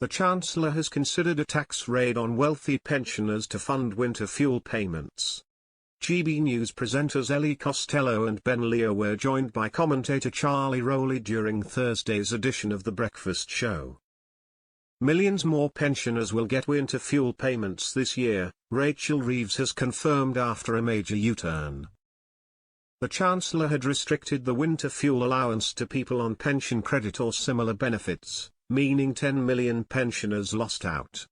The Chancellor has considered a tax raid on wealthy pensioners to fund winter fuel payments. GB News presenters Ellie Costello and Ben Leo were joined by commentator Charlie Rowley during Thursday's edition of The Breakfast Show. Millions more pensioners will get winter fuel payments this year, Rachel Reeves has confirmed after a major U-turn. The Chancellor had restricted the winter fuel allowance to people on pension credit or similar benefits, meaning 10 million pensioners lost out.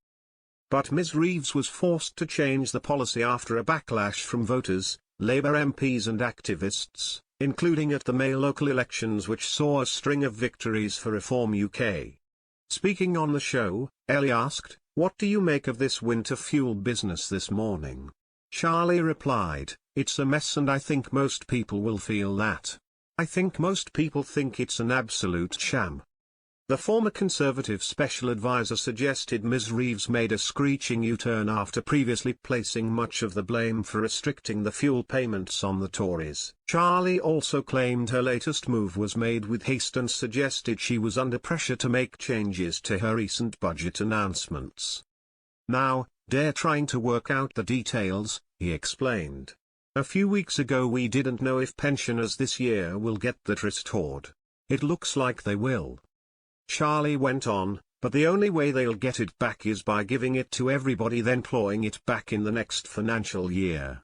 But Ms. Reeves was forced to change the policy after a backlash from voters, Labour MPs and activists, including at the May local elections, which saw a string of victories for Reform UK. Speaking on the show, Ellie asked, "What do you make of this winter fuel business this morning?" Charlie replied, "It's a mess and I think most people will feel that. I think most people think it's an absolute sham." The former Conservative special advisor suggested Ms. Reeves made a screeching U-turn after previously placing much of the blame for restricting the fuel payments on the Tories. Charlie also claimed her latest move was made with haste and suggested she was under pressure to make changes to her recent budget announcements. "Now, they're trying to work out the details," he explained. "A few weeks ago we didn't know if pensioners this year will get that restored. It looks like they will." Charlie went on, "But the only way they'll get it back is by giving it to everybody, then plowing it back in the next financial year.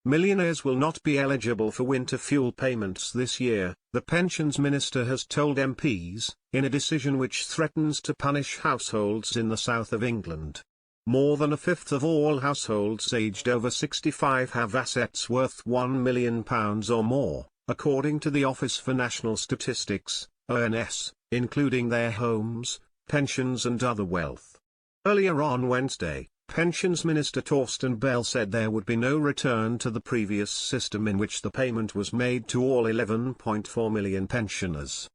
Millionaires will not be eligible for winter fuel payments this year," the Pensions Minister has told MPs, in a decision which threatens to punish households in the south of England. More than a fifth of all households aged over 65 have assets worth £1 million or more, according to the Office for National Statistics, ONS, including their homes, pensions and other wealth. Earlier on Wednesday, Pensions Minister Torsten Bell said there would be no return to the previous system in which the payment was made to all 11.4 million pensioners.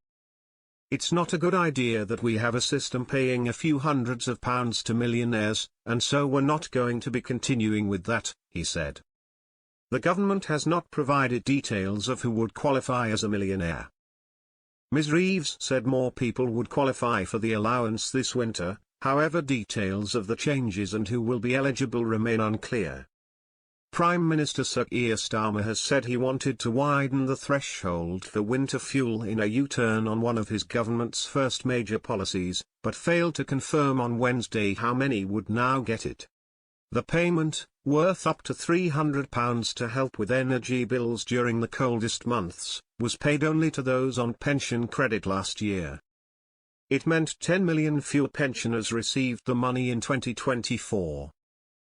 "It's not a good idea that we have a system paying a few hundreds of pounds to millionaires, and so we're not going to be continuing with that," he said. The government has not provided details of who would qualify as a millionaire. Ms. Reeves said more people would qualify for the allowance this winter, however details of the changes and who will be eligible remain unclear. Prime Minister Sir Keir Starmer has said he wanted to widen the threshold for winter fuel in a U-turn on one of his government's first major policies, but failed to confirm on Wednesday how many would now get it. The payment, worth up to £300 to help with energy bills during the coldest months, was paid only to those on pension credit last year. It meant 10 million fewer pensioners received the money in 2024.